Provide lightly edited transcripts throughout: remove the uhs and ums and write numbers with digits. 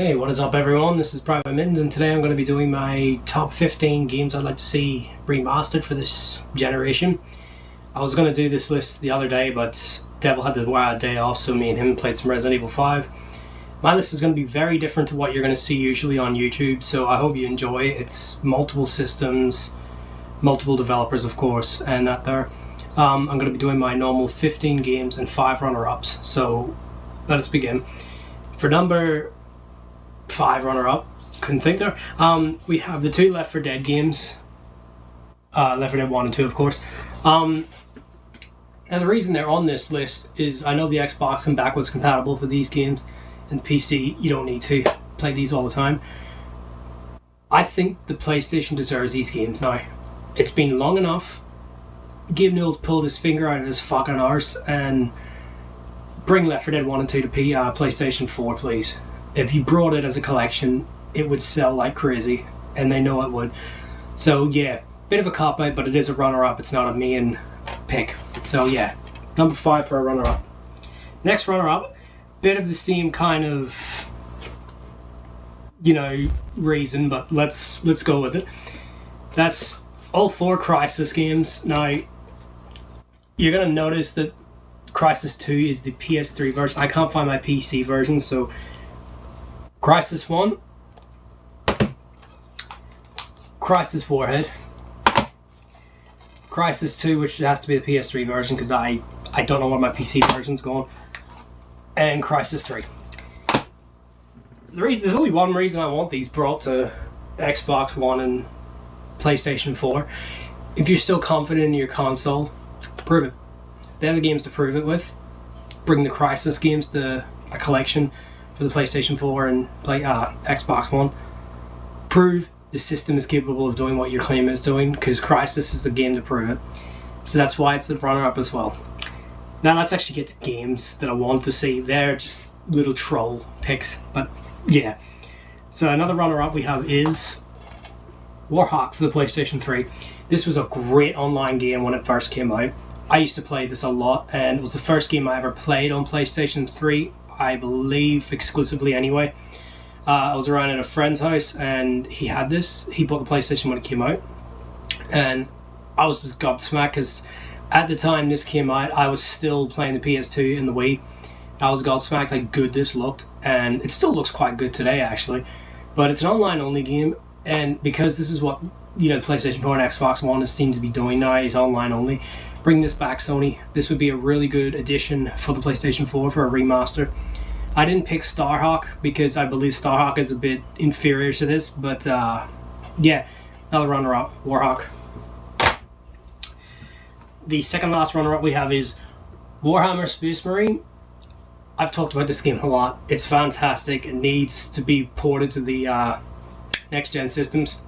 Hey, what is up everyone? This is Private Mittens, and today I'm going to be doing my top 15 games I'd like to see remastered for this generation. I was going to do this list the other day, but Devil had a day off, so me and him played some Resident Evil 5. My list is going to be very different to what you're going to see usually on YouTube, so I hope you enjoy. It's multiple systems, multiple developers of course, and that there. I'm going to be doing my normal 15 games and 5 runner-ups, so let's begin. For number 5 runner-up, couldn't think there. We have the 2 Left 4 Dead games, Left 4 Dead 1 and 2 of course. Now the reason they're on this list is I know the Xbox and backwards compatible for these games, and PC you don't need to play these all the time. I think the PlayStation deserves these games now. It's been long enough. Gabe Newell's pulled his finger out of his fucking arse and bring Left 4 Dead 1 and 2 to PlayStation 4 please. If you brought it as a collection, it would sell like crazy, and they know it would. So yeah, bit of a cop-out, but it is a runner-up, it's not a main pick. So yeah, number 5 for a runner-up. Next runner-up, bit of the same kind of, you know, reason, but let's go with it. That's all 4 Crysis games. Now, you're gonna notice that Crysis 2 is the PS3 version. I can't find my PC version, so Crysis 1, Crysis Warhead, Crysis 2, which has to be the PS3 version because I don't know where my PC version's going, and Crysis 3. There's only one reason I want these brought to Xbox One and PlayStation 4. If you're still confident in your console, prove it. They're the games to prove it with. Bring the Crysis games to a collection for the PlayStation 4 and Xbox One. Prove the system is capable of doing what your claim is doing, because Crysis is the game to prove it. So that's why it's the runner-up as well. Now let's actually get to games that I want to see. They're just little troll picks, but yeah. So another runner-up we have is Warhawk for the PlayStation 3. This was a great online game when it first came out. I used to play this a lot, and it was the first game I ever played on PlayStation 3, I believe exclusively anyway. I was around at a friend's house and he had this. He bought the PlayStation when it came out, and I was just gobsmacked because at the time this came out I was still playing the PS2 and the Wii. I was gobsmacked how good this looked, and it still looks quite good today actually, but it's an online only game, and because this is what, you know, the PlayStation 4 and Xbox One has seemed to be doing now, is online only. Bring this back, Sony. This would be a really good addition for the PlayStation 4 for a remaster. I didn't pick Starhawk because I believe Starhawk is a bit inferior to this, but yeah, another runner-up, Warhawk. The second last runner-up we have is Warhammer Space Marine. I've talked about this game a lot. It's fantastic. It needs to be ported to the next-gen systems.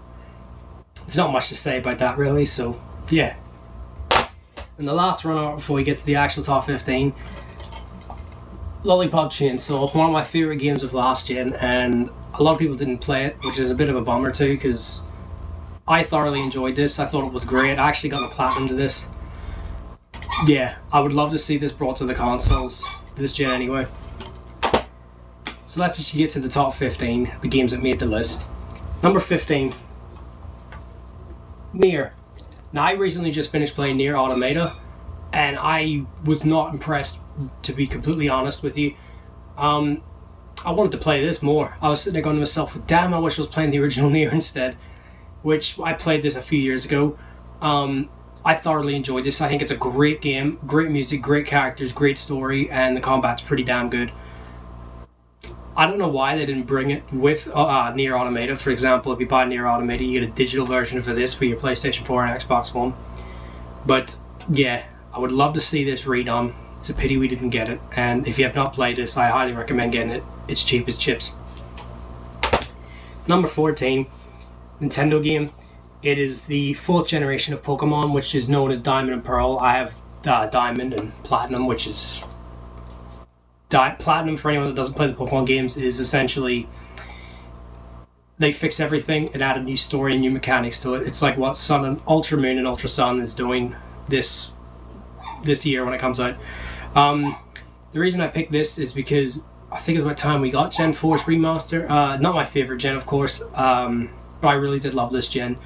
There's not much to say about that really, so yeah. And the last runner-up before we get to the actual top 15, Lollipop Chainsaw, one of my favourite games of last gen, and a lot of people didn't play it, which is a bit of a bummer too, because I thoroughly enjoyed this. I thought it was great. I actually got a platinum to this. Yeah, I would love to see this brought to the consoles, this gen anyway. So let's actually get to the top 15, the games that made the list. Number 15, Nier. Now, I recently just finished playing Nier Automata, and I was not impressed, to be completely honest with you. I wanted to play this more. I was sitting there going to myself, damn, I wish I was playing the original Nier instead, which I played this a few years ago. I thoroughly enjoyed this. I think it's a great game, great music, great characters, great story, and the combat's pretty damn good. I don't know why they didn't bring it with Nier Automata. For example, if you buy Nier Automata, you get a digital version for this for your PlayStation 4 and Xbox One. But yeah, I would love to see this redone. It's a pity we didn't get it, and if you have not played this, I highly recommend getting it. It's cheap as chips. Number 14, Nintendo game. It is the 4th generation of Pokemon, which is known as Diamond and Pearl. I have Diamond and Platinum, which is... Platinum, for anyone that doesn't play the Pokemon games, is essentially they fix everything and add a new story and new mechanics to it. It's like what Sun and Ultra Moon and Ultra Sun is doing this year when it comes out. The reason I picked this is because I think it's about time we got Gen 4's remaster. Not my favorite gen, of course, but I really did love this gen.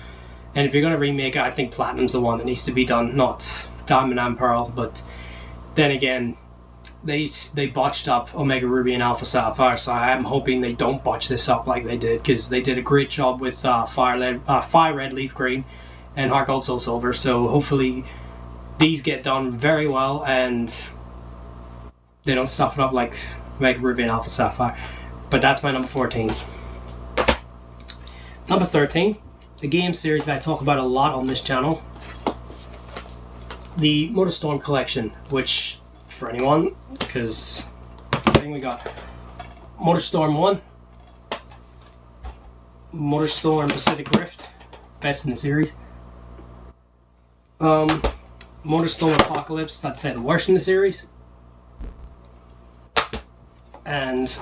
And if you're going to remake it, I think Platinum's the one that needs to be done, not Diamond and Pearl. But then again, they botched up Omega Ruby and Alpha Sapphire, so I am hoping they don't botch this up like they did, because they did a great job with Fire Red, Leaf Green, and Heart Gold, Soul Silver. So hopefully these get done very well and they don't stuff it up like Omega Ruby and Alpha Sapphire. But that's my number 14. Number 13, a game series that I talk about a lot on this channel, the MotorStorm Collection, which, for anyone, because I think we got MotorStorm 1, MotorStorm Pacific Rift, best in the series, MotorStorm Apocalypse, I'd say the worst in the series, and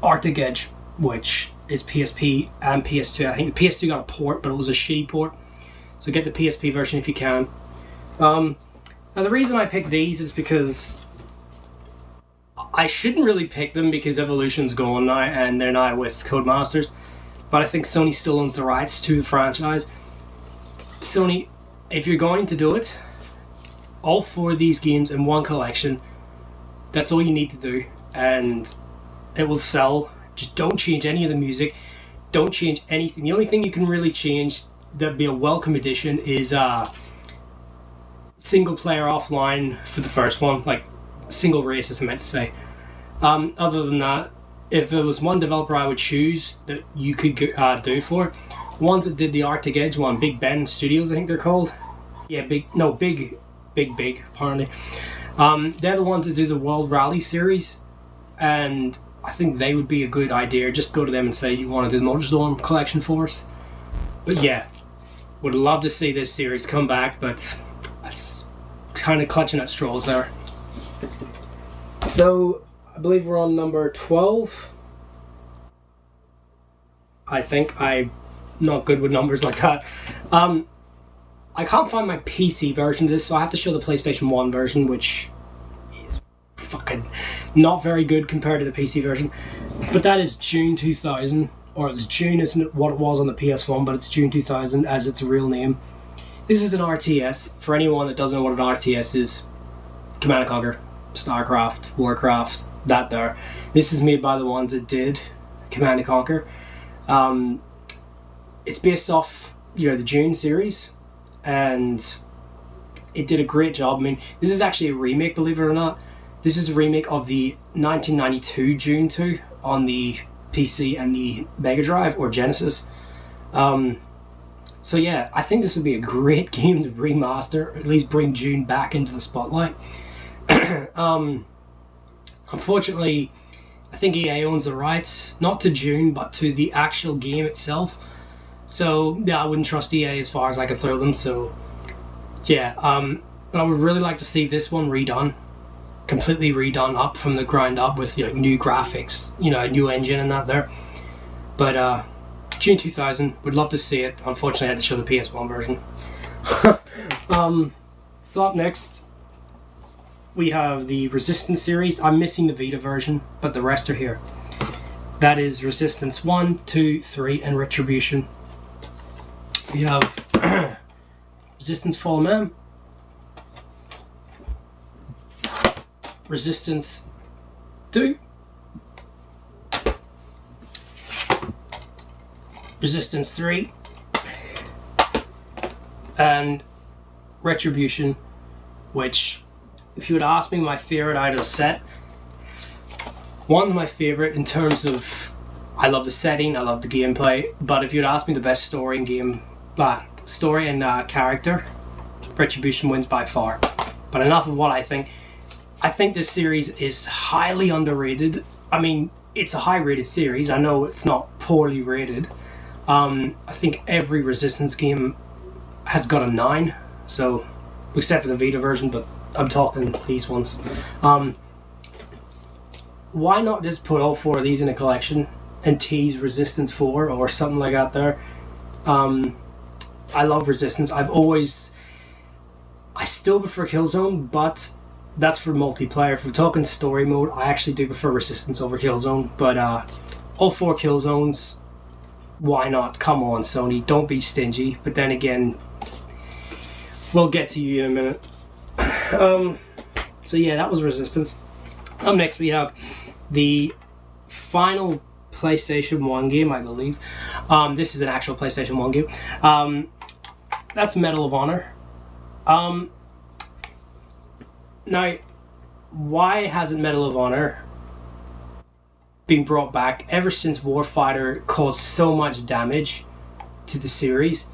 Arctic Edge, which is PSP and PS2. I think the PS2 got a port, but it was a shitty port, so get the PSP version if you can. Now the reason I picked these is because I shouldn't really pick them because Evolution's gone now and they're now with Codemasters, but I think Sony still owns the rights to the franchise. Sony, if you're going to do it, all 4 of these games in one collection, that's all you need to do, and it will sell. Just don't change any of the music, don't change anything. The only thing you can really change that'd be a welcome addition is single player offline for the first one, like single races I meant to say. Other than that, if there was one developer I would choose that you could do for it, ones that did the Arctic Edge one, Big Ben Studios I think they're called. Yeah, Big, apparently. They're the ones that do the World Rally series, and I think they would be a good idea. Just go to them and say you want to do the MotorStorm Collection for us. But yeah, would love to see this series come back, but that's kind of clutching at straws there. So I believe we're on number 12. I think I'm not good with numbers like that. I can't find my PC version of this, so I have to show the PlayStation 1 version, which is fucking not very good compared to the PC version. But that is June 2000, or it's June isn't what it was on the PS1, but it's June 2000 as its real name. This is an RTS. For anyone that doesn't know what an RTS is, Command & Conquer, StarCraft, Warcraft, that there. This is made by the ones that did Command & Conquer. It's based off, the June series, and it did a great job. I mean, this is actually a remake, believe it or not. This is a remake of the 1992 June 2 on the PC and the Mega Drive or Genesis. So yeah, I think this would be a great game to remaster, at least bring June back into the spotlight. Unfortunately, I think EA owns the rights, not to June, but to the actual game itself. So yeah, I wouldn't trust EA as far as I could throw them. So yeah, but I would really like to see this one redone, completely redone up from the ground up with new graphics, a new engine and that there. But June 2000, would love to see it. Unfortunately, I had to show the PS1 version. So up next, we have the Resistance series. I'm missing the Vita version, but the rest are here. That is Resistance 1, 2, 3, and Retribution. We have Resistance Fall of Man, Resistance 2, Resistance 3, and Retribution, which, if you would ask me my favorite out of the set, one's my favorite in terms of I love the setting, I love the gameplay, but if you'd ask me the best story and character, Retribution wins by far. But enough of what I think. I think this series is highly underrated. I mean, it's a high rated series. I know it's not poorly rated. I think every Resistance game has got a 9, so except for the Vita version, but I'm talking these ones. Why not just put all 4 of these in a collection and tease Resistance 4 or something like that there? I love Resistance. I still prefer Killzone, but that's for multiplayer. If we're talking story mode, I actually do prefer Resistance over Killzone, but all 4 Killzones, why not? Come on, Sony, don't be stingy. But then again, we'll get to you in a minute. So yeah, that was Resistance. Up next we have the final PlayStation 1 game, I believe. This is an actual PlayStation 1 game. That's Medal of Honor. Now, why hasn't Medal of Honor been brought back ever since Warfighter caused so much damage to the series?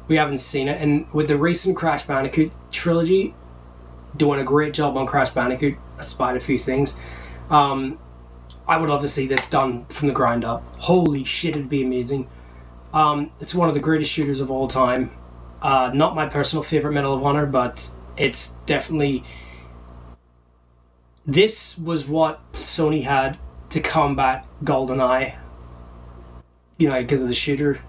We haven't seen it, and with the recent Crash Bandicoot trilogy doing a great job on Crash Bandicoot, despite a few things, I would love to see this done from the ground up. Holy shit, it'd be amazing. It's one of the greatest shooters of all time. Not my personal favorite Medal of Honor, but it's definitely... This was what Sony had to combat GoldenEye. You know, because of the shooter.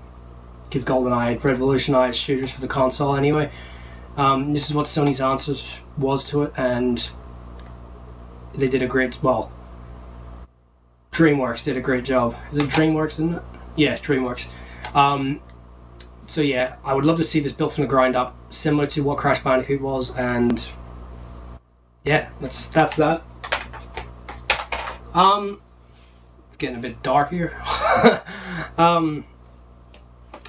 Because GoldenEye revolutionized shooters for the console anyway. This is what Sony's answer was to it, and they did a great... Well, DreamWorks did a great job. Is it DreamWorks, isn't it? Yeah, DreamWorks. So yeah, I would love to see this built from the ground up, similar to what Crash Bandicoot was, and yeah, that's that. It's getting a bit dark here.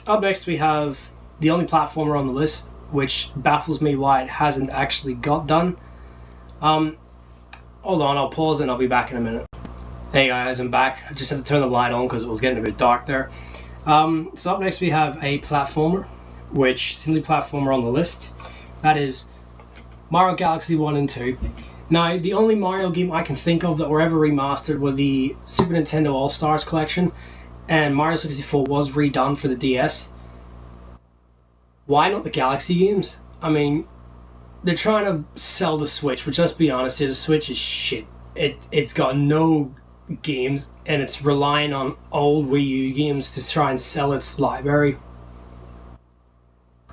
Up next we have the only platformer on the list, which baffles me why it hasn't actually got done. Hold on, I'll pause and I'll be back in a minute. Hey guys, I'm back. I just had to turn the light on because it was getting a bit dark there. So up next we have a platformer, which is the only platformer on the list. That is Mario Galaxy 1 and 2. Now, the only Mario game I can think of that were ever remastered were the Super Nintendo All-Stars collection, and Mario 64 was redone for the DS. Why not the Galaxy games? I mean, they're trying to sell the Switch, which, let's be honest here, the Switch is shit. It's got no games, and it's relying on old Wii U games to try and sell its library.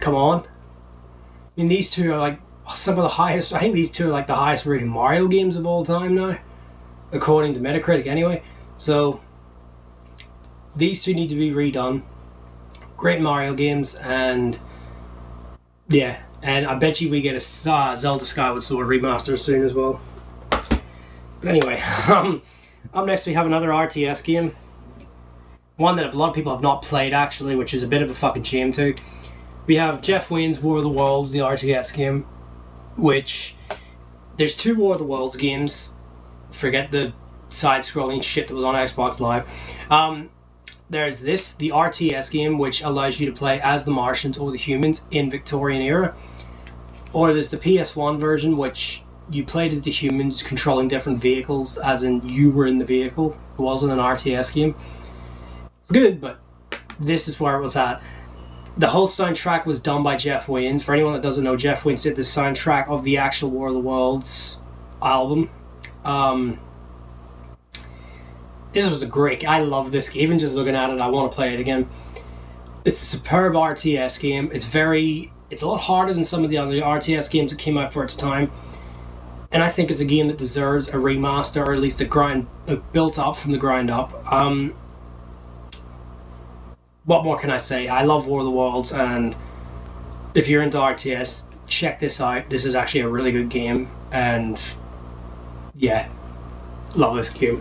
Come on. I mean, these two are like some of the highest... I think these two are like the highest rated Mario games of all time now, according to Metacritic anyway. So these two need to be redone. Great Mario games, and yeah, and I bet you we get a Zelda Skyward Sword remaster soon as well. But anyway, up next we have another RTS game. One that a lot of people have not played actually, which is a bit of a fucking shame too. We have Jeff Wayne's War of the Worlds, the RTS game, which... There's 2 War of the Worlds games. Forget the side-scrolling shit that was on Xbox Live. There's this, the RTS game, which allows you to play as the Martians or the humans in Victorian era. Or there's the PS1 version, which you played as the humans controlling different vehicles, as in you were in the vehicle. It wasn't an RTS game. It's good, but this is where it was at. The whole soundtrack was done by Jeff Waynes. For anyone that doesn't know, Jeff Waynes did the soundtrack of the actual War of the Worlds album. This was a great... I love this game. Even just looking at it, I want to play it again. It's a superb RTS game. It's a lot harder than some of the other RTS games that came out for its time. And I think it's a game that deserves a remaster, or at least a built up from the ground up. What more can I say? I love War of the Worlds, and if you're into RTS, check this out. This is actually a really good game, and yeah, love this game.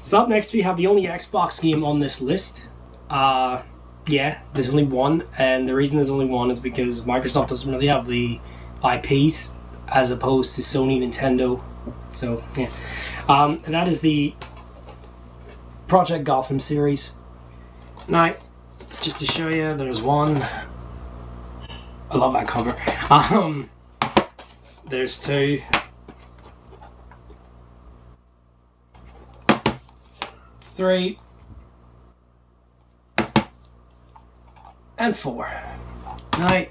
So up next we have the only Xbox game on this list. Yeah, there's only one, and the reason there's only one is because Microsoft doesn't really have the IPs as opposed to Sony, Nintendo. So yeah, and that is the Project Gotham series. Now, just to show you, there's one. I love that cover. There's 2. 3. And 4. Now,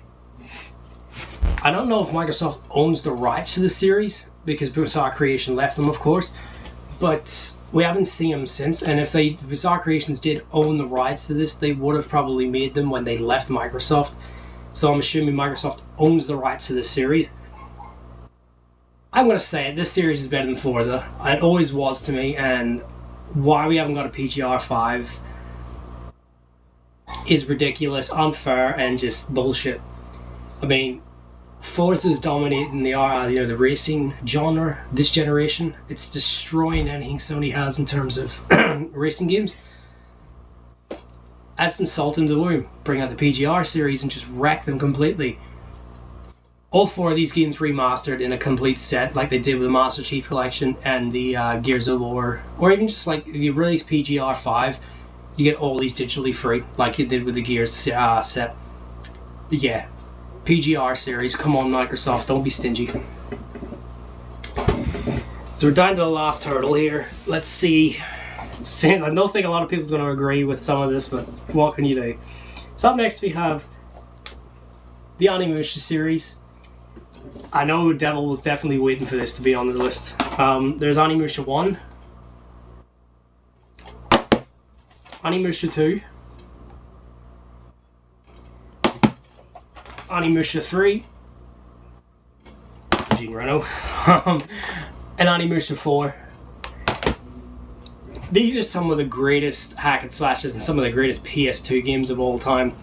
I don't know if Microsoft owns the rights to the series, because Bizarre Creation left them, of course, but we haven't seen them since, and if Bizarre Creations did own the rights to this, they would have probably made them when they left Microsoft. So I'm assuming Microsoft owns the rights to this series. I'm going to say it, this series is better than Forza. It always was to me, and why we haven't got a PGR 5 is ridiculous, unfair, and just bullshit. I mean, Forza's dominating the racing genre this generation. It's destroying anything Sony has in terms of racing games. Add some salt into the wound, bring out the PGR series and just wreck them completely. All 4 of these games remastered in a complete set, like they did with the Master Chief Collection and the Gears of War, or even just like if you release PGR 5, you get all these digitally free, like you did with the Gears set. But yeah, PGR series, come on Microsoft, don't be stingy. So we're down to the last hurdle here. Let's see. I don't think a lot of people are going to agree with some of this, but what can you do? So up next we have the Annihilation series. I know Devil was definitely waiting for this to be on the list. There's Annihilation 1, Annihilation 2, Annihilation 3, Gene Reno, and Annihilation 4. These are some of the greatest hack and slashes and some of the greatest PS2 games of all time.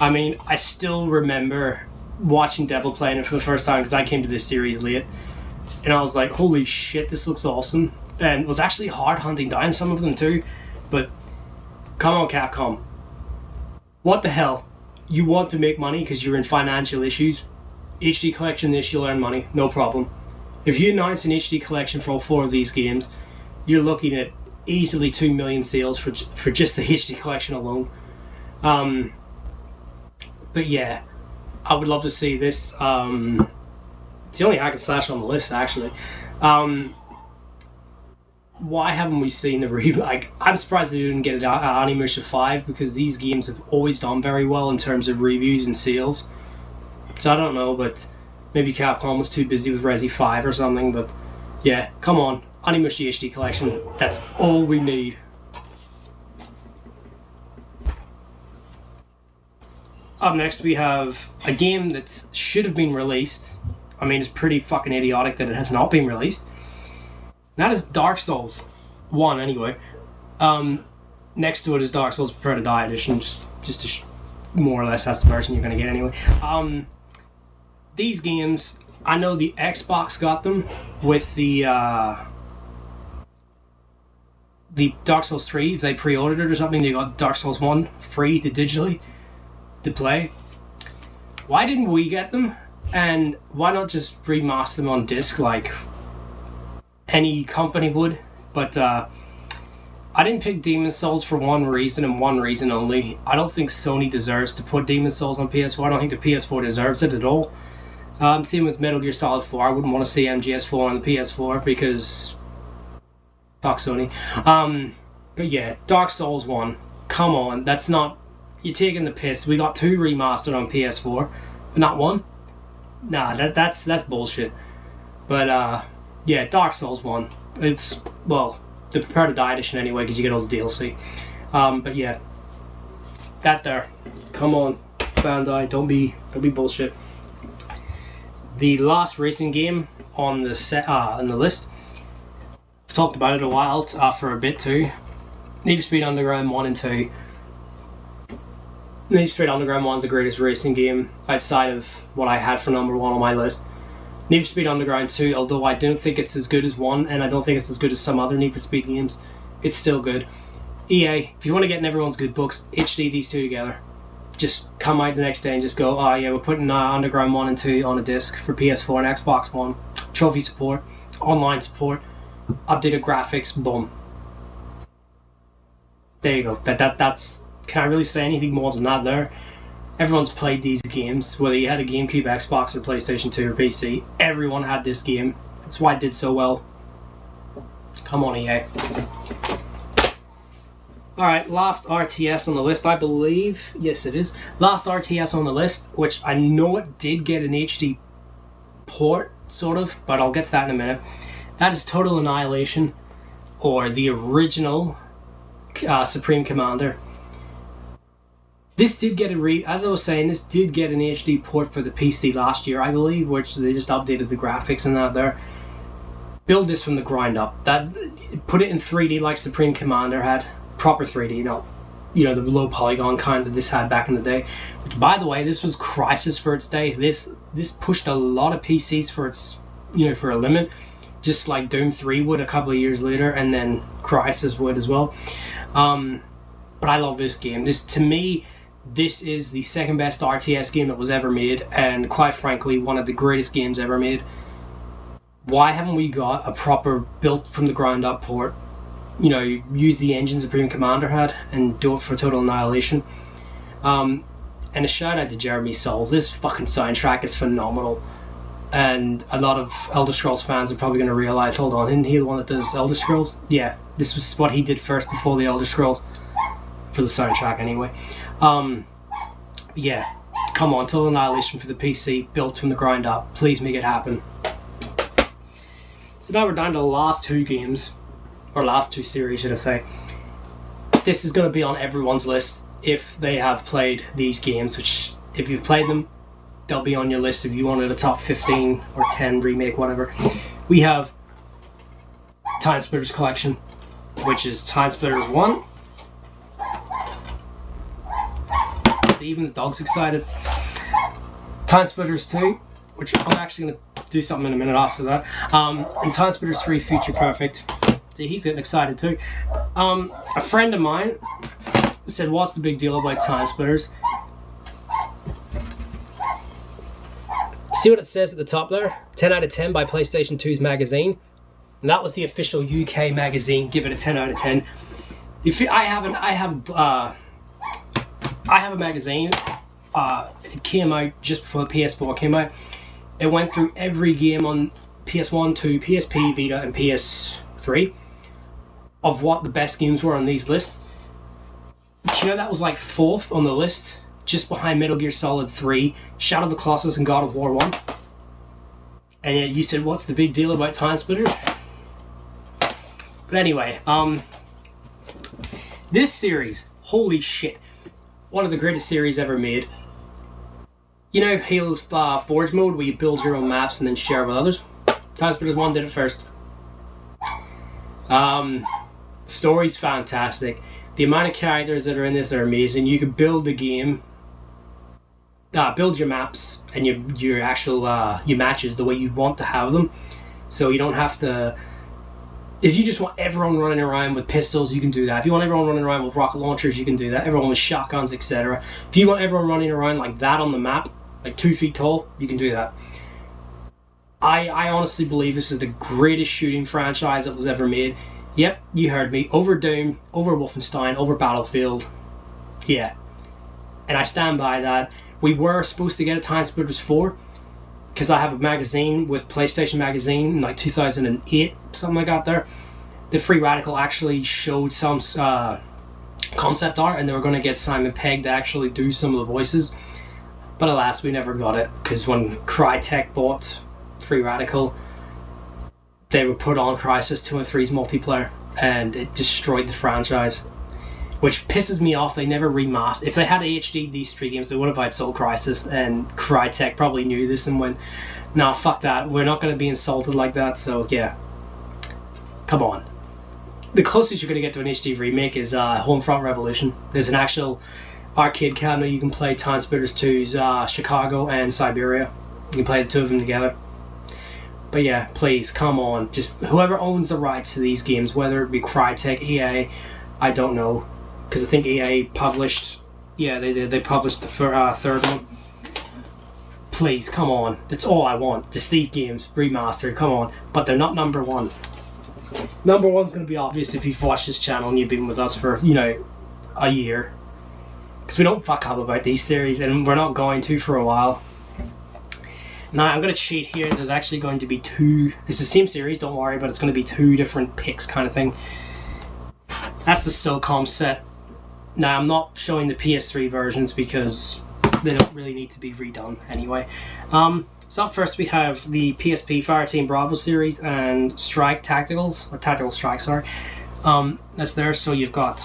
I mean, I still remember watching Devil playing it for the first time because I came to this series late, and I was like, holy shit, this looks awesome. And it was actually hard hunting down some of them too, but come on Capcom. What the hell? You want to make money because you're in financial issues? HD collection this, you'll earn money, no problem. If you announce an HD collection for all 4 of these games, you're looking at easily 2 million sales for just the HD collection alone. But yeah, I would love to see this. It's the only hack and slash on the list, actually. Why haven't we seen the reboot? Like, I'm surprised they didn't get it out Annihilation 5, because these games have always done very well in terms of reviews and sales. So I don't know, but maybe Capcom was too busy with Resi 5 or something. But yeah, come on, Annihilation HD collection. That's all we need. Up next we have a game that should have been released. I mean, it's pretty fucking idiotic that it has not been released. And that is Dark Souls 1, anyway. Next to it is Dark Souls Prepare to Die Edition, just more or less that's the version you're going to get anyway. These games, I know the Xbox got them with the Dark Souls 3. If they pre-ordered it or something, they got Dark Souls 1 free digitally to play. Why didn't we get them? And why not just remaster them on disc like any company would? But I didn't pick Demon's Souls for one reason and one reason only. I don't think Sony deserves to put Demon's Souls on PS4. I don't think the PS4 deserves it at all. Same with Metal Gear Solid 4. I wouldn't want to see MGS4 on the PS4 because fuck Sony. But yeah, Dark Souls 1. Come on, that's not... You're taking the piss. We got 2 remastered on PS4, but not 1. Nah, that's bullshit. But yeah, Dark Souls 1. It's, well, the Prepare to Die edition anyway, because you get all the DLC. But yeah, that there. Come on, Bandai, don't be bullshit. The last racing game on the on the list. I've talked about it a while, for a bit too. Need for Speed Underground 1 and 2. Need for Speed Underground 1 is the greatest racing game outside of what I had for number 1 on my list. Need for Speed Underground 2, although I don't think it's as good as 1, and I don't think it's as good as some other Need for Speed games, it's still good. EA, if you want to get in everyone's good books, HD these 2 together. Just come out the next day and just go, oh yeah, we're putting Underground 1 and 2 on a disc for PS4 and Xbox One. Trophy support, online support, updated graphics, boom. There you go. That's... Can I really say anything more than that there? Everyone's played these games, whether you had a GameCube, Xbox, or PlayStation 2 or PC. Everyone had this game. That's why it did so well. Come on, EA. Alright, last RTS on the list, I believe. Yes, it is. Last RTS on the list, which I know it did get an HD port, sort of, but I'll get to that in a minute. That is Total Annihilation, or the original Supreme Commander. This did get as I was saying, this did get an HD port for the PC last year, I believe, which they just updated the graphics and that there. build this from the ground up. That put it in 3D like Supreme Commander had, proper 3D, not the low polygon kind that this had back in the day. Which, by the way, this was Crisis for its day. This pushed a lot of PCs for its for a limit, just like Doom 3 would a couple of years later, and then Crisis would as well. But I love this game. To me, this is the second best RTS game that was ever made, and quite frankly, one of the greatest games ever made. Why haven't we got a proper built from the ground up port? Use the engine Supreme Commander had and do it for Total Annihilation. And a shout out to Jeremy Soule. This fucking soundtrack is phenomenal. And a lot of Elder Scrolls fans are probably going to realize, hold on, isn't he the one that does Elder Scrolls? Yeah, this was what he did first before the Elder Scrolls. For the soundtrack anyway. Yeah, come on, Total Annihilation for the PC, built from the ground up. Please make it happen. So now we're down to the last two games, or last two series should I say. This is going to be on everyone's list if they have played these games, which if you've played them, they'll be on your list if you wanted a top 15 or 10 remake, whatever. We have Timesplitters Collection, which is Timesplitters 1. Even the dog's excited. Timesplitters 2, which I'm actually going to do something in a minute after that. And Timesplitters 3 Future Perfect. See, he's getting excited too. A friend of mine said, what's the big deal about Timesplitters? See what it says at the top there? 10 out of 10 by PlayStation 2's magazine. And that was the official UK magazine. Give it a 10 out of 10. I have a magazine. It came out just before the PS4 came out. It went through every game on PS1, 2, PSP, Vita, and PS3 of what the best games were on these lists. But that was like 4th on the list, just behind Metal Gear Solid 3, Shadow of the Colossus, and God of War 1. And yet you said, what's the big deal about Timesplitters? But anyway, this series, holy shit. One of the greatest series ever made. Halo's Forge mode, where you build your own maps and then share with others? Timesplitters 1 did it first. Story's fantastic. The amount of characters that are in this are amazing. You can build the game, build your maps and your actual your matches the way you want to have them. So you don't have to. If you just want everyone running around with pistols, you can do that. If you want everyone running around with rocket launchers, you can do that. Everyone with shotguns, etc. If you want everyone running around like that on the map, like 2 feet tall, you can do that. I honestly believe this is the greatest shooting franchise that was ever made. Yep, you heard me. Over Doom, over Wolfenstein, over Battlefield. Yeah. And I stand by that. We were supposed to get a Timesplitters 4, because I have a magazine with PlayStation Magazine in like 2008, something like that there. The Free Radical actually showed some concept art, and they were going to get Simon Pegg to actually do some of the voices. But alas, we never got it, because when Crytek bought Free Radical, they were put on Crysis 2 and 3's multiplayer, and it destroyed the franchise. Which pisses me off. They never remastered. If they had HD'd these 3 games, they would have outsold Crysis, and Crytek probably knew this and went, nah, fuck that. We're not going to be insulted like that, so yeah. Come on. The closest you're going to get to an HD remake is Homefront Revolution. There's an actual arcade cabinet you can play Timesplitters 2's Chicago and Siberia. You can play the 2 of them together. But yeah, please, come on. Just whoever owns the rights to these games, whether it be Crytek, EA, I don't know. Because I think EA published, yeah, they did. They published the third one. Please, come on. That's all I want. Just these games remastered. Come on. But they're not number 1. Number 1's going to be obvious if you've watched this channel and you've been with us for, a year. Because we don't fuck up about these series, and we're not going to for a while. Now, I'm going to cheat here. There's actually going to be 2. It's the same series, don't worry, but it's going to be 2 different picks kind of thing. That's the Socom set. Now, I'm not showing the PS3 versions because they don't really need to be redone anyway. So up first we have the PSP Fireteam Bravo series and Strike Tacticals, or Tactical Strike, sorry. That's there. So you've got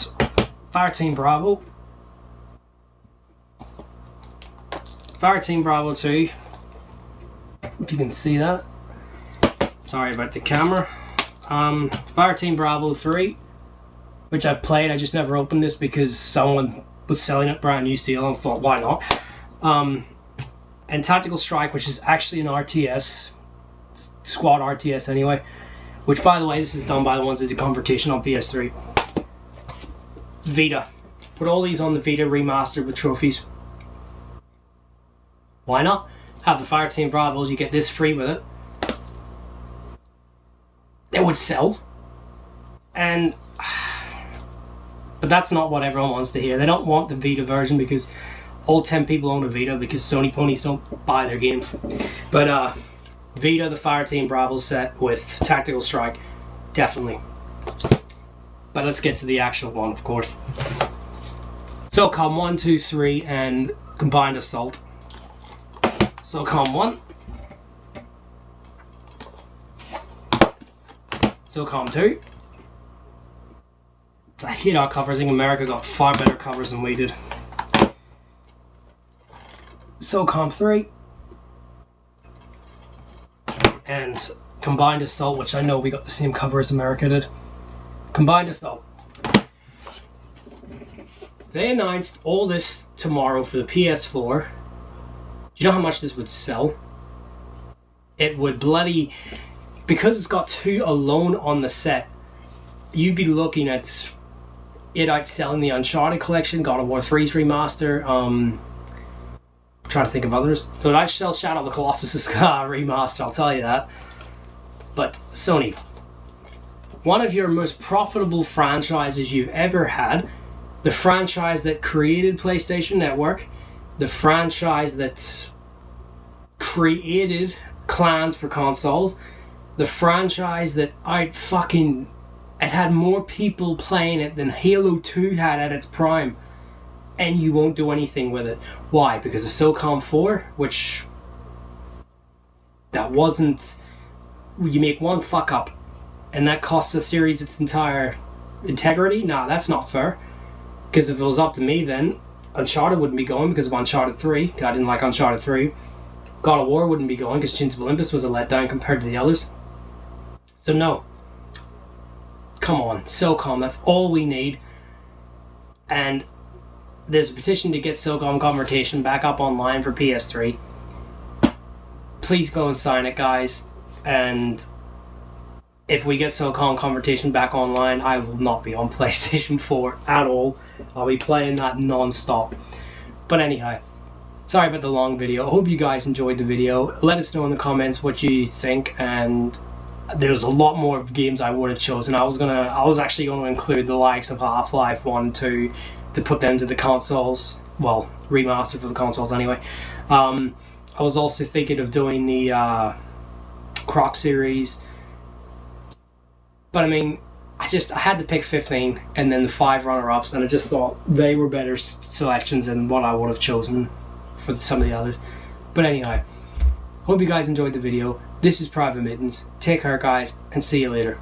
Fireteam Bravo, Fireteam Bravo 2, if you can see that, Sorry about the camera. Fireteam Bravo 3, which I've played. I just never opened this because someone was selling it brand new steel and I thought, why not? And Tactical Strike, which is actually an RTS, squad RTS anyway. Which, by the way, this is done by the ones that did Confrontation on PS3. Vita. Put all these on the Vita remastered with trophies. Why not? Have the Fireteam Bravos, you get this free with it. They would sell. And... but that's not what everyone wants to hear. They don't want the Vita version because all 10 people own a Vita because Sony ponies don't buy their games. But, Vita, the Fireteam Bravo set with Tactical Strike, definitely. But let's get to the actual one, of course. Socom 1, 2, 3, and Combined Assault. Socom 1. Socom 2. I hate our covers. I think America got far better covers than we did. Socom 3. And Combined Assault, which I know we got the same cover as America did. Combined Assault. They announced all this tomorrow for the PS4. Do you know how much this would sell? It would bloody... because it's got 2 alone on the set, you'd be looking at it outselling the Uncharted collection, God of War 3's remaster, I'm trying to think of others. But I'd sell Shadow of the Colossus' remaster, I'll tell you that. But Sony, one of your most profitable franchises you've ever had, the franchise that created PlayStation Network, the franchise that created clans for consoles, the franchise that it had more people playing it than Halo 2 had at its prime, and you won't do anything with it. Why? Because of Socom 4, which that wasn't... you make one fuck up and that costs the series its entire integrity? Nah, that's not fair. Because if it was up to me, then Uncharted wouldn't be going because of Uncharted 3. I didn't like Uncharted 3. God of War wouldn't be going because Chains of Olympus was a letdown compared to the others. So no. Come on, Socom, that's all we need. And there's a petition to get Socom Confrontation back up online for PS3. Please go and sign it, guys. And if we get Socom Confrontation back online, I will not be on PlayStation 4 at all. I'll be playing that non-stop. But anyhow, sorry about the long video. I hope you guys enjoyed the video. Let us know in the comments what you think, and there's a lot more games I would have chosen. I was actually going to include the likes of Half-Life 1, 2 to put them to the consoles. Well, remastered for the consoles anyway. I was also thinking of doing the Croc series. But I mean, I had to pick 15 and then the 5 runner-ups, and I just thought they were better selections than what I would have chosen for some of the others. But anyway, hope you guys enjoyed the video. This is Private Mittens. Take care, guys, and see you later.